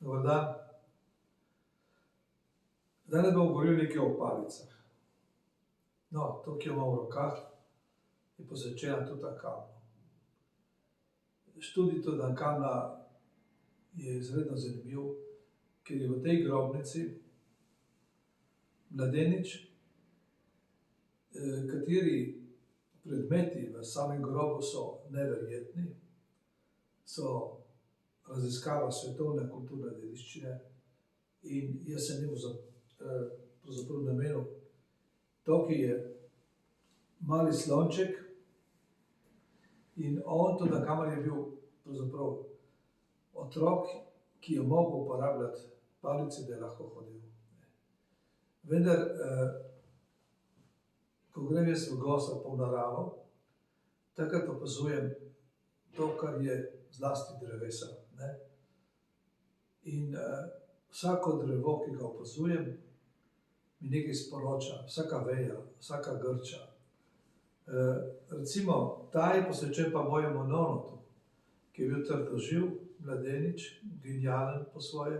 Dober dan. Danes bom govoril nekaj o palicah. No, to, ki jo imam v rokah, je posvečena Tutankamonu. Študij Tutankamona je izredno zanimiv, ker je v tej grobnici mladenič, kateri predmeti v samem grobu so neverjetni, so raziskava svetovne kulturne dediščine in jaz sem njemu pravzaprav namenil to, ki je mali slonček, in on, Tutankamon, je bil pravzaprav otrok, ki je mogel uporabljati palice, da je lahko hodil. Vendar, ko grem jaz v gozd ali pa v naravo, takrat opazujem to, kar je zlasti drevesa, ne. In vsako drevo, ki ga opazujem, mi nekaj sporoča, vsaka veja, vsaka grča. Recimo, ta je posvečen pa mojemu nonotu, ki je bil trdoživ, mladenič, genialen po svoje,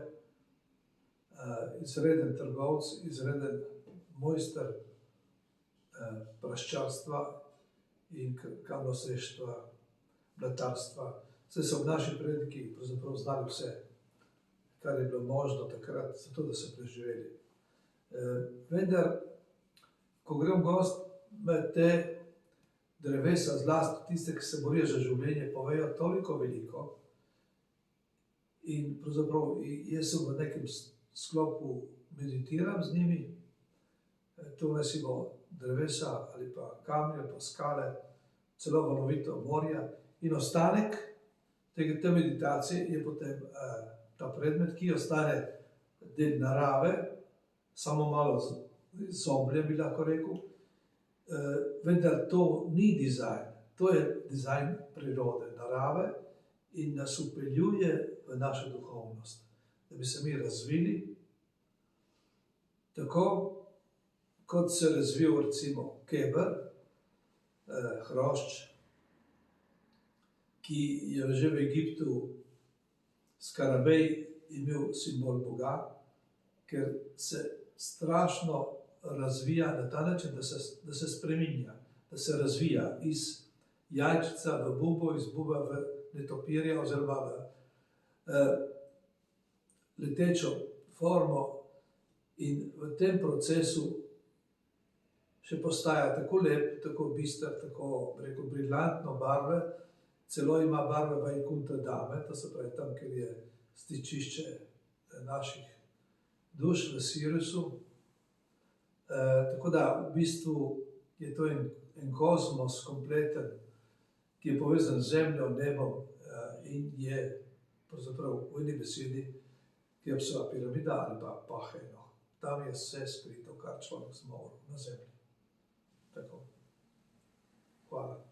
izreden trgovec, izreden mojster praščarstva in kamnoloseštva, blatarstva. Saj so naši predniki pravzaprav znali vse, kar je bilo možno takrat, zato da so preživeli. Vendar, ko grem v gozd, me te drevesa, zlasti tiste, ki se borijo za življenje, povejo toliko veliko. In pravzaprav jaz sem v nekem sklopu, meditiram z njimi, to naj si bo drevesa ali pa kamni ali pa skale, celo valovito morja. In ostanek te meditacije je potem ta predmet, ki ostane del narave, samo malo zoblje, bi lahko rekel. Vendar to ni dizajn, to je dizajn prirode, narave in nas vpeljuje v našo duhovnost, da bi se mi razvili tako, kot se je razvil recimo keber, hrošč, ki je že v Egiptu skarabej imel simbol Boga, ker se strašno razvija na ta način, da se spreminja, da se razvija iz jajčeca v bubo, iz bube v netopirja oziroma v letečo formo, in v tem procesu še postaja tako lep, tako bister, tako, bi rekel, briljantno barve, celo ima barve Vajkunta Dame, to se pravi tam, kjer je stičišče naših duš v Siriusu. Tako da v bistvu je to en kozmos kompleten, ki je povezan z zemljo, nebom in je pravzaprav v eni besedi Keopsova piramida ali pa Pahenoh. Tam je vse skrito, kar človek zmore na zemlji. Tako. Hvala.